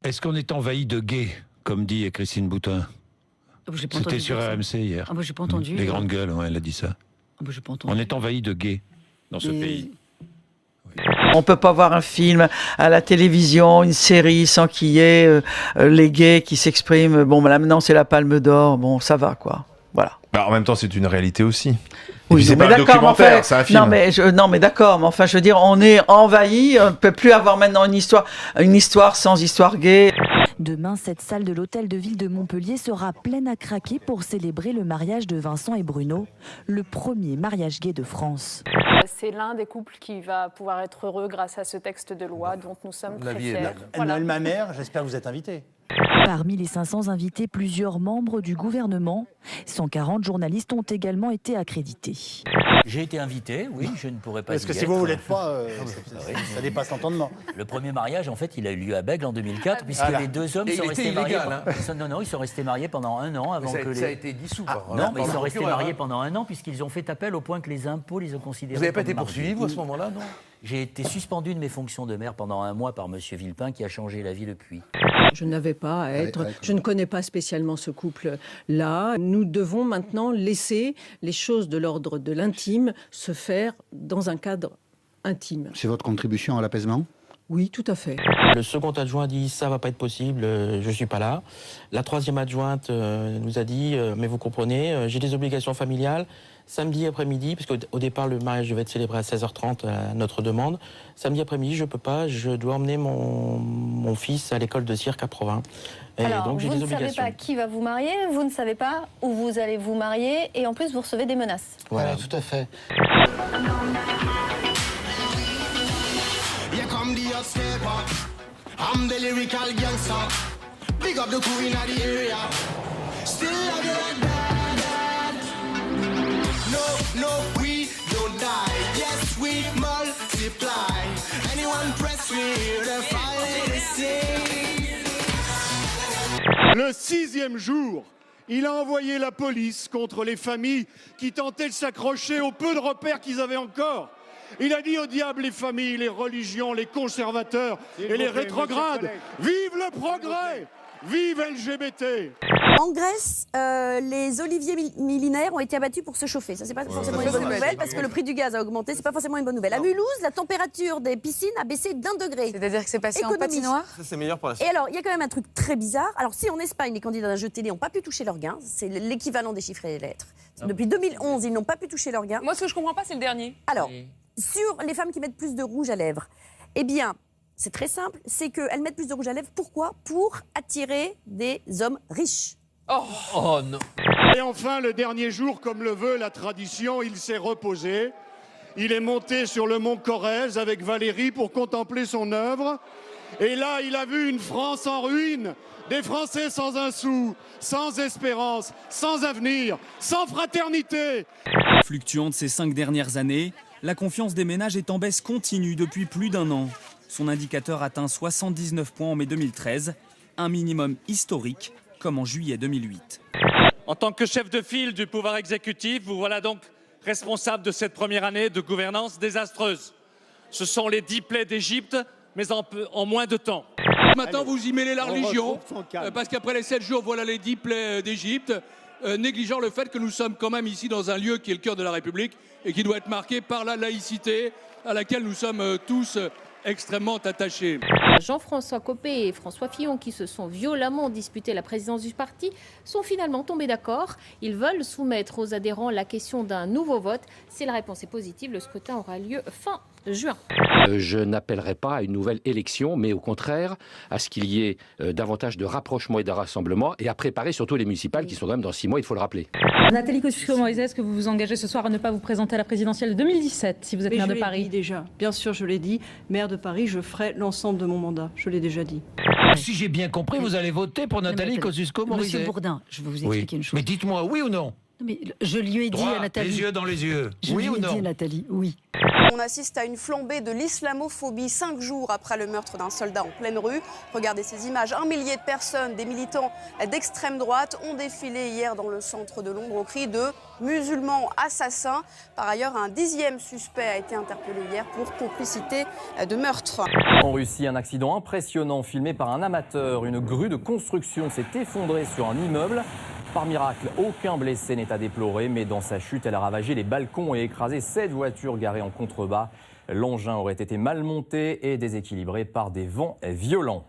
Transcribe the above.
Est-ce qu'on est envahi de gays, comme dit Christine Boutin? C'était sur RMC hier. Ah bah, j'ai pas entendu. Les grandes gueules, ouais, elle a dit ça. Ah bah, j'ai pas entendu. On est envahi de gays dans ce pays. On peut pas voir un film à la télévision, une série, sans qu'il y ait les gays qui s'expriment. Bon, là maintenant c'est la Palme d'Or. Bon, ça va quoi. Voilà. Bah, en même temps, c'est une réalité aussi. Oui, c'est mais pas un d'accord, mais documentaire, enfin, c'est un film. non, mais d'accord, mais enfin, je veux dire, on est envahi. On ne peut plus avoir maintenant une histoire sans histoire gay. Demain, cette salle de l'hôtel de ville de Montpellier sera pleine à craquer pour célébrer le mariage de Vincent et Bruno, le premier mariage gay de France. C'est l'un des couples qui va pouvoir être heureux grâce à ce texte de loi dont nous sommes très fiers. Voilà. Noël, ma mère, j'espère que vous êtes invité. Parmi les 500 invités, plusieurs membres du gouvernement. 140 journalistes ont également été accrédités. J'ai été invité, oui, je ne pourrais pas. Parce que si vous ne l'êtes pas, ça dépasse l'entendement. Le premier mariage, en fait, il a eu lieu à Bègle en 2004, puisque les deux hommes sont restés mariés. Non, ils sont restés mariés pendant un an avant que ça a été dissous. Non, mais ils sont restés mariés pendant un an, puisqu'ils ont fait appel au point que les impôts les ont considérés. Vous n'avez pas été poursuivi, vous, à ce moment-là, non? J'ai été suspendu de mes fonctions de maire pendant un mois par M. Villepin, qui a changé la vie depuis. Je n'avais pas à être... Je ne connais pas spécialement ce couple-là. Nous devons maintenant laisser les choses de l'ordre de l'intime se faire dans un cadre intime. C'est votre contribution à l'apaisement? Oui, tout à fait. Le second adjoint dit ça va pas être possible, je suis pas là. La troisième adjointe nous a dit mais vous comprenez, j'ai des obligations familiales. Samedi après-midi, parce qu'au départ le mariage devait être célébré à 16h30 à notre demande. Samedi après-midi, je peux pas, je dois emmener mon fils à l'école de cirque à Provins. Et Alors, donc j'ai des vous ne savez obligations. pas qui va vous marier, vous ne savez pas où vous allez vous marier, et en plus vous recevez des menaces. Voilà, tout à fait. I'm the lyrical gangster. Big up the crew in the area. Still love you like that. No, we don't die. Yes, we multiply. Anyone press me, the fire they sing. Le 6e jour, il a envoyé la police contre les familles qui tentaient de s'accrocher au peu de repères qu'ils avaient encore. Il a dit au diable les familles, les religions, les conservateurs et les rétrogrades. Vive le progrès! Vive LGBT! En Grèce, les oliviers millénaires ont été abattus pour se chauffer. Ça, c'est pas forcément une bonne nouvelle parce que le prix du gaz a augmenté. C'est pas forcément une bonne nouvelle. À Mulhouse, la température des piscines a baissé d'1 degré. C'est-à-dire que c'est passé en patinoire? Ça, c'est meilleur pour la Et alors, il y a quand même un truc très bizarre. Alors, si en Espagne, les candidats d'un jeu télé n'ont pas pu toucher leurs gains, c'est l'équivalent des chiffres et des lettres. Depuis 2011, ils n'ont pas pu toucher leurs gains. Moi, ce que je comprends pas, c'est le dernier. Alors, sur les femmes qui mettent plus de rouge à lèvres, eh bien, c'est très simple, c'est qu'elles mettent plus de rouge à lèvres. Pourquoi? Pour attirer des hommes riches. Oh non. Et enfin, le dernier jour, comme le veut la tradition, il s'est reposé. Il est monté sur le mont Corrèze avec Valérie pour contempler son œuvre. Et là, il a vu une France en ruine, des Français sans un sou, sans espérance, sans avenir, sans fraternité. Fluctuante ces 5 dernières années, la confiance des ménages est en baisse continue depuis plus d'un an. Son indicateur atteint 79 points en mai 2013, un minimum historique, comme en juillet 2008. En tant que chef de file du pouvoir exécutif, vous voilà donc responsable de cette première année de gouvernance désastreuse. Ce sont les 10 plaies d'Égypte, mais en moins de temps. Maintenant, vous y mêlez la religion, parce qu'après les 7 jours, voilà les 10 plaies d'Égypte, négligeant le fait que nous sommes quand même ici dans un lieu qui est le cœur de la République et qui doit être marqué par la laïcité à laquelle nous sommes tous extrêmement attachés. Jean-François Copé et François Fillon, qui se sont violemment disputés la présidence du parti, sont finalement tombés d'accord. Ils veulent soumettre aux adhérents la question d'un nouveau vote. Si la réponse est positive, le scrutin aura lieu fin juin. Je n'appellerai pas à une nouvelle élection, mais au contraire à ce qu'il y ait davantage de rapprochement et de rassemblement et à préparer surtout les municipales qui sont quand même dans 6 mois, il faut le rappeler. Nathalie Kosciusko-Morizet, est-ce que vous vous engagez ce soir à ne pas vous présenter à la présidentielle de 2017 si vous êtes maire de Paris? Je l'ai dit déjà, bien sûr je l'ai dit, maire de Paris, je ferai l'ensemble de mon mandat, je l'ai déjà dit. Si j'ai bien compris, vous allez voter pour Nathalie Kosciusko-Morizet. Monsieur Bourdin, je vais vous expliquer une chose. Mais dites-moi oui ou non? Non, mais je lui ai dit à Nathalie. Les yeux dans les yeux. Je Oui lui ou ai dit non? à Nathalie, oui. On assiste à une flambée de l'islamophobie 5 jours après le meurtre d'un soldat en pleine rue. Regardez ces images. 1 millier de personnes, des militants d'extrême droite, ont défilé hier dans le centre de Londres au cri de musulmans assassins. Par ailleurs, un 10e suspect a été interpellé hier pour complicité de meurtre. En Russie, un accident impressionnant filmé par un amateur. Une grue de construction s'est effondrée sur un immeuble. Par miracle, aucun blessé n'est à déplorer, mais dans sa chute, elle a ravagé les balcons et écrasé 7 voitures garées en contrebas. L'engin aurait été mal monté et déséquilibré par des vents violents.